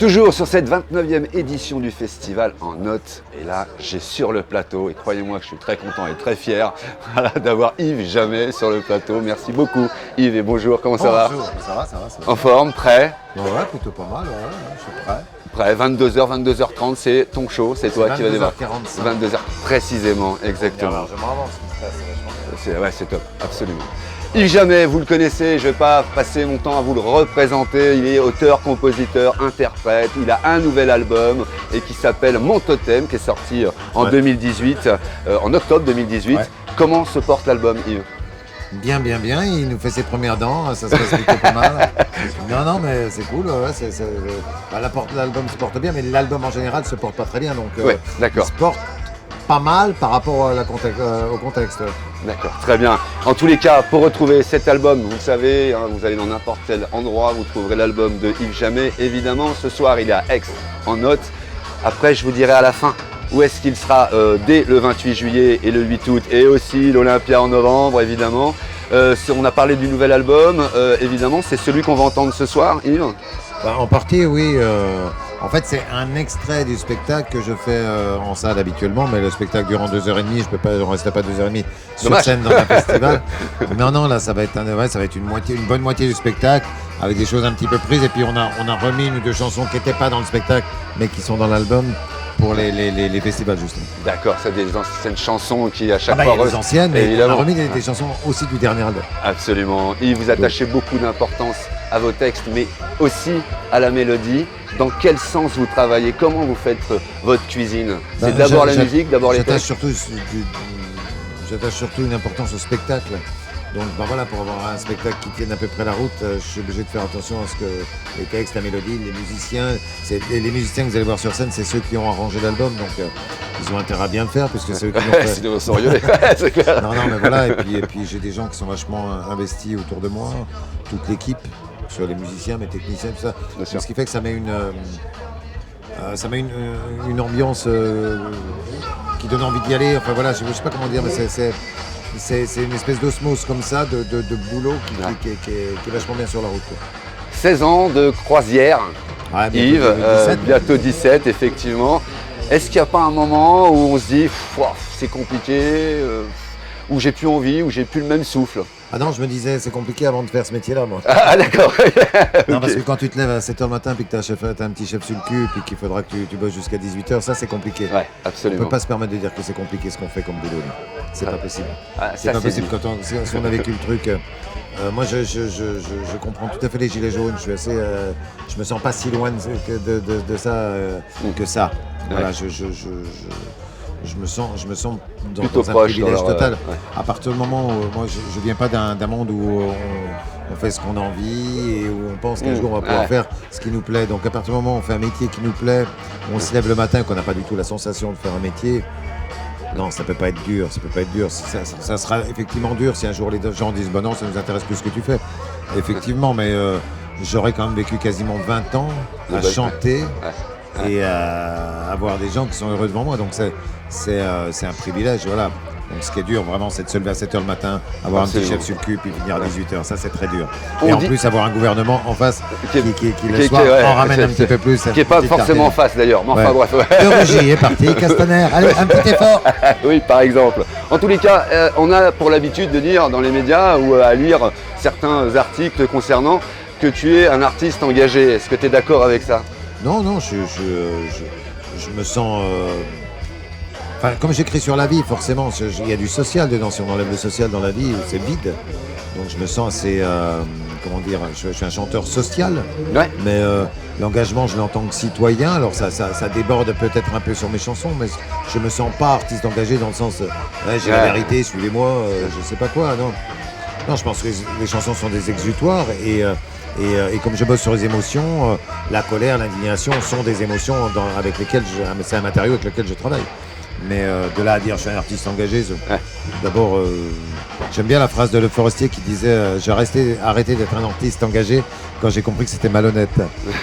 Toujours sur cette 29e édition du festival en notes. Et là, j'ai sur le plateau, et croyez-moi que je suis très content et très fier voilà, d'avoir Yves Jamais sur le plateau. Merci beaucoup Yves et bonjour, comment ça va? Bonjour, ça va. En forme, prêt? Ouais, plutôt pas mal, je suis prêt. Prêt, 22h, 22h30, c'est ton show, c'est toi qui vas démarrer. 22h précisément, exactement. Largement avant, ce qui se passe, c'est top, absolument. Yves Jamais, vous le connaissez, je ne vais pas passer mon temps à vous le représenter. Il est auteur, compositeur, interprète. Il a un nouvel album et qui s'appelle Mon Totem, qui est sorti en 2018, en octobre 2018. Ouais. Comment se porte l'album, Yves? Bien. Il nous fait ses premières dents, ça se passe plutôt pas mal. Non, mais c'est cool. L'album se porte bien, mais l'album en général se porte pas très bien. Donc, d'accord. Il se porte pas mal par rapport au contexte. D'accord, très bien. En tous les cas, pour retrouver cet album, vous le savez, vous allez dans n'importe quel endroit, vous trouverez l'album de Yves Jamais. Évidemment, ce soir, il est à Aix en notes. Après, je vous dirai à la fin où est-ce qu'il sera dès le 28 juillet et le 8 août et aussi l'Olympia en novembre, évidemment. On a parlé du nouvel album, évidemment, c'est celui qu'on va entendre ce soir, Yves? En partie, oui. En fait, c'est un extrait du spectacle que je fais en salle habituellement, mais le spectacle durant 2h30, je resterai pas 2h30 sur scène dans un festival. Non, là, ça va être une bonne moitié du spectacle, avec des choses un petit peu prises. Et puis on a remis une ou deux chansons qui n'étaient pas dans le spectacle, mais qui sont dans l'album pour les festivals, justement. D'accord, c'est des anciennes chansons qui à chaque fois... des anciennes, mais évidemment. On a remis des chansons aussi du dernier album. Absolument. Et vous attachez beaucoup d'importance à vos textes, mais aussi à la mélodie. Dans quel sens vous travaillez? Comment vous faites votre cuisine? C'est d'abord la musique, d'abord les textes? J'attache surtout une importance au spectacle. Donc voilà, pour avoir un spectacle qui tienne à peu près la route, je suis obligé de faire attention à ce que les textes, la mélodie, les musiciens que vous allez voir sur scène, c'est ceux qui ont arrangé l'album, donc ils ont intérêt à bien le faire, puisque c'est eux qui l'ont fait. Sinon, c'est clair. Non, mais voilà, et puis j'ai des gens qui sont vachement investis autour de moi, toute l'équipe, sur les musiciens, mes techniciens, tout ça. Ce qui fait que ça met une ambiance qui donne envie d'y aller. Enfin voilà, je sais pas comment dire, mais c'est une espèce d'osmose comme ça, de boulot qui est vachement bien sur la route. 16 ans de croisière, Yves, bientôt 17 effectivement. Est-ce qu'il n'y a pas un moment où on se dit c'est compliqué, où j'ai plus envie, où j'ai plus le même souffle? Ah non, je me disais, c'est compliqué avant de faire ce métier-là, moi. Ah d'accord. Non, parce que quand tu te lèves à 7h le matin, puis que t'as un petit chef sur le cul, puis qu'il faudra que tu bosses jusqu'à 18h, ça c'est compliqué. Ouais, absolument. On peut pas se permettre de dire que c'est compliqué ce qu'on fait comme boulot. C'est pas possible. C'est pas possible. Si on a vécu le truc. Moi, je comprends tout à fait les gilets jaunes. Je me sens pas si loin de ça que ça. Voilà, je me sens dans un privilège total. Ouais. À partir du moment où moi je viens pas d'un monde où on fait ce qu'on a envie et où on pense qu'un jour on va pouvoir faire ce qui nous plaît. Donc à partir du moment où on fait un métier qui nous plaît, on se lève le matin et qu'on n'a pas du tout la sensation de faire un métier, non, ça peut pas être dur. Ça sera effectivement dur si un jour les gens disent non, ça nous intéresse plus ce que tu fais. Effectivement, mais j'aurais quand même vécu quasiment 20 ans à chanter. Et avoir des gens qui sont heureux devant moi, donc c'est un privilège, voilà. Donc ce qui est dur vraiment, c'est de se lever à 7h le matin, avoir un petit chef sur le cul puis finir à 18h, ça c'est très dur. Et en plus avoir un gouvernement en face qui le soir en ramène un petit peu plus. Qui n'est pas forcément en face d'ailleurs, mais enfin bref. Le Rugy est parti, Castaner, allez un petit effort. Oui, par exemple. En tous les cas, on a pour l'habitude de dire dans les médias ou à lire certains articles concernant que tu es un artiste engagé. Est-ce que tu es d'accord avec ça? Non, je me sens... comme j'écris sur la vie, forcément, il y a du social dedans. Si on enlève le social dans la vie, c'est vide. Donc je me sens assez... je suis un chanteur social. Ouais. Mais l'engagement, je l'entends que citoyen. Alors ça déborde peut-être un peu sur mes chansons, mais je me sens pas artiste engagé dans le sens... j'ai la vérité, suivez-moi, je sais pas quoi, non. Non, je pense que les chansons sont des exutoires et comme je bosse sur les émotions, la colère, l'indignation sont des émotions avec lesquelles c'est un matériau avec lequel je travaille. Mais de là à dire je suis un artiste engagé, d'abord j'aime bien la phrase de Le Forestier qui disait j'ai arrêté d'être un artiste engagé quand j'ai compris que c'était malhonnête.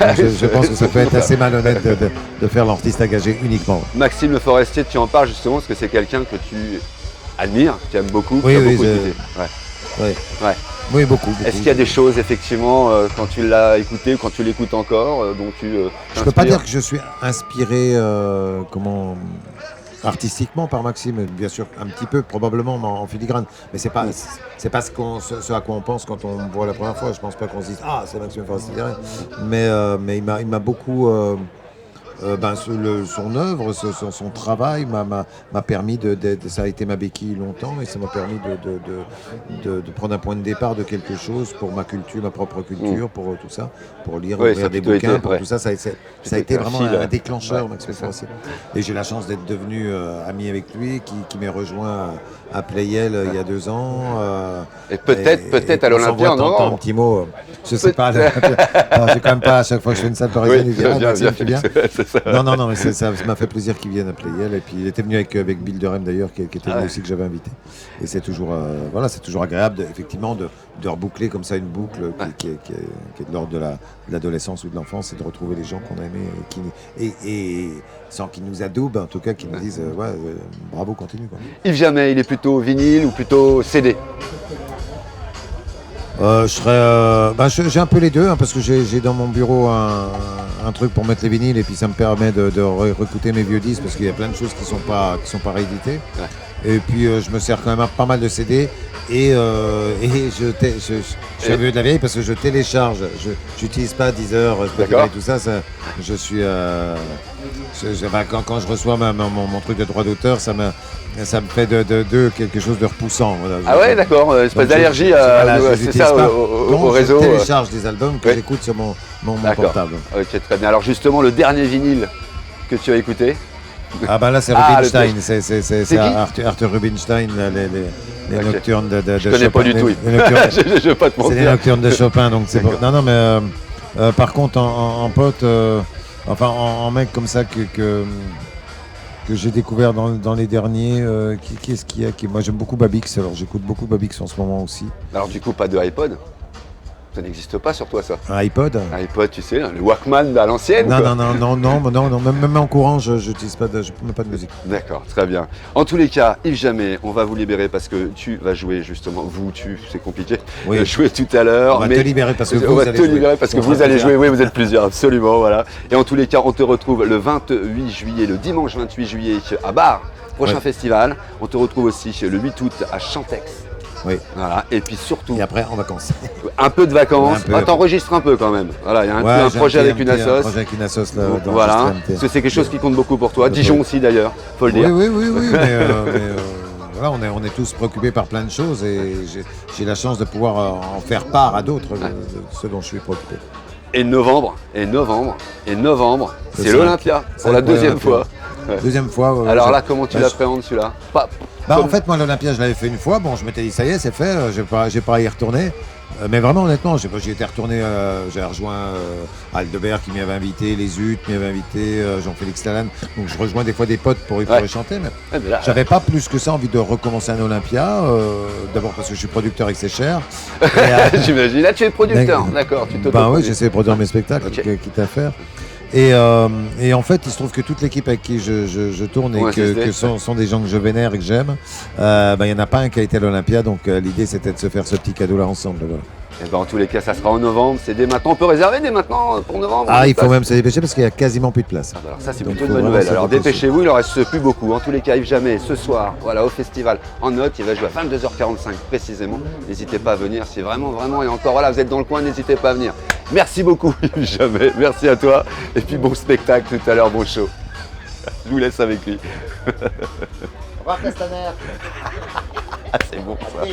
Je pense que ça peut être assez malhonnête de faire l'artiste engagé uniquement. Maxime Le Forestier, tu en parles justement parce que c'est quelqu'un que tu admires, que tu aimes beaucoup, oui, beaucoup écouté. Ouais. Ouais. Oui, beaucoup. Est-ce qu'il y a des choses, effectivement, quand tu l'as écouté ou quand tu l'écoutes encore, dont tu Je peux pas t'inspires? dire que je suis inspiré artistiquement par Maxime, bien sûr un petit peu probablement en filigrane, mais c'est pas ce à quoi on pense quand on me voit la première fois. Je pense pas qu'on se dise ah c'est Maxime Forestier, mais il m'a beaucoup son œuvre, son travail m'a permis ça a été ma béquille longtemps et ça m'a permis de prendre un point de départ de quelque chose pour ma culture, ma propre culture, pour tout ça, pour lire, Oui, ça ouvrir a des plutôt bouquins, été, pour ouais. tout ça, ça a Plutôt été un vraiment fil, un déclencheur, ouais, Maxime c'est ça. Forestier. Et j'ai la chance d'être devenu ami avec lui, qui m'est rejoint à Playel il y a 2 ans. Et peut-être à l'Olympia en un novembre. petit mot, je sais pas. Non, j'ai quand même pas à chaque fois que je fais une salle parisienne, il dit ah, Maxime, tu viens. c'est ça. Non, mais ça m'a fait plaisir qu'il vienne à Playel. Et puis il était venu avec Bill Durham d'ailleurs, qui était venu aussi, que j'avais invité. Et c'est toujours, c'est toujours agréable effectivement de reboucler comme ça une boucle qui est de l'ordre de l'adolescence ou de l'enfance, et de retrouver les gens qu'on a aimés et sans qu'ils nous adoubent, en tout cas qu'ils nous disent bravo, continue, quoi. Yves Jamais, il est plutôt vinyle ou plutôt CD? J'ai un peu les deux, hein, parce que j'ai dans mon bureau un truc pour mettre les vinyles, et puis ça me permet de réécouter mes vieux disques, parce qu'il y a plein de choses qui sont pas rééditées. Ouais. Et puis je me sers quand même pas mal de CD, et je suis un vieux de la vieille parce que je télécharge. Je n'utilise pas Deezer, Spotify D'accord. et tout ça. Je suis quand je reçois mon truc de droit d'auteur, ça me fait de quelque chose de repoussant. Voilà. Ah ouais, d'accord, espèce d'allergie c'est ça, au réseau. Je télécharge des albums que j'écoute sur mon portable. Ok, très bien. Alors justement, le dernier vinyle que tu as écouté? Ah bah là c'est Rubinstein, c'est Arthur Rubinstein, les nocturnes de Je connais pas du tout. Je vais pas te c'est les mentir. nocturnes de Chopin, donc c'est non mais par contre en pote, en mec comme ça que j'ai découvert dans les derniers, qui est-ce qu'il y a moi j'aime beaucoup Babix, alors j'écoute beaucoup Babix en ce moment aussi. Alors du coup, pas de iPod? Ça n'existe pas sur toi, ça? Un iPod? iPod, tu sais, le Walkman à l'ancienne? Non, même en courant, je n'utilise pas je mets pas de musique. D'accord, très bien. En tous les cas, Yves Jamais, on va vous libérer parce que tu vas jouer justement. C'est compliqué. Oui. Jouer tout à l'heure. On va te libérer parce que on va te libérer parce que vous allez jouer. Oui, vous êtes plusieurs, absolument, voilà. Et en tous les cas, on te retrouve le 28 juillet, le dimanche 28 juillet à Bar, prochain festival. On te retrouve aussi le 8 août à Chantex. Oui. Voilà. Et puis surtout, Et après en vacances. un peu de vacances. Ouais, un peu. T'enregistres un peu quand même. Voilà, il y a un projet avec une Un assoce. projet avec une assoce là. Voilà, parce que c'est quelque chose qui compte beaucoup pour toi. Dijon aussi d'ailleurs, faut le dire. Oui, mais voilà, on est tous préoccupés par plein de choses, et j'ai la chance de pouvoir en faire part à d'autres, de ce dont je suis préoccupé. Et novembre, c'est C'est l'Olympia pour la deuxième fois. Ouais. Deuxième fois. Alors là, comment tu l'appréhendes celui-là? En fait, moi, l'Olympia, je l'avais fait une fois. Bon, je m'étais dit, ça y est, c'est fait, j'ai pas à y retourner. Mais vraiment, honnêtement, j'y étais retourné, j'ai rejoint Aldebert qui m'y avait invité, les Ut m'y avait invité, Jean-Félix Lalanne. Donc je rejoins des fois des potes pour y chanter, mais j'avais pas plus que ça envie de recommencer un Olympia. D'abord parce que je suis producteur et que c'est cher. J'imagine. Là, tu es producteur, d'accord. Oui, j'essaie de produire mes spectacles, quitte à faire. Et en fait, il se trouve que toute l'équipe avec qui je tourne et que sont des gens que je vénère et que j'aime, il n'y en a pas un qui a été à l'Olympia, donc l'idée c'était de se faire ce petit cadeau-là ensemble. Voilà. Et en tous les cas, ça sera en novembre, c'est dès maintenant. On peut réserver dès maintenant pour novembre? Ah, il faut même se dépêcher parce qu'il y a quasiment plus de place. Alors ça, c'est Donc, plutôt une bonne nouvelle. Alors dépêchez-vous, il en reste plus beaucoup. En tous les cas, Yves Jamais, ce soir, voilà, au festival en note, il va jouer à 22h45 précisément. N'hésitez pas à venir, c'est vraiment, et encore, voilà, vous êtes dans le coin, n'hésitez pas à venir. Merci beaucoup, Yves Jamais, merci à toi. Et puis bon spectacle tout à l'heure, bon show. Je vous laisse avec lui. Au revoir, Castaner. Ah, c'est bon ça.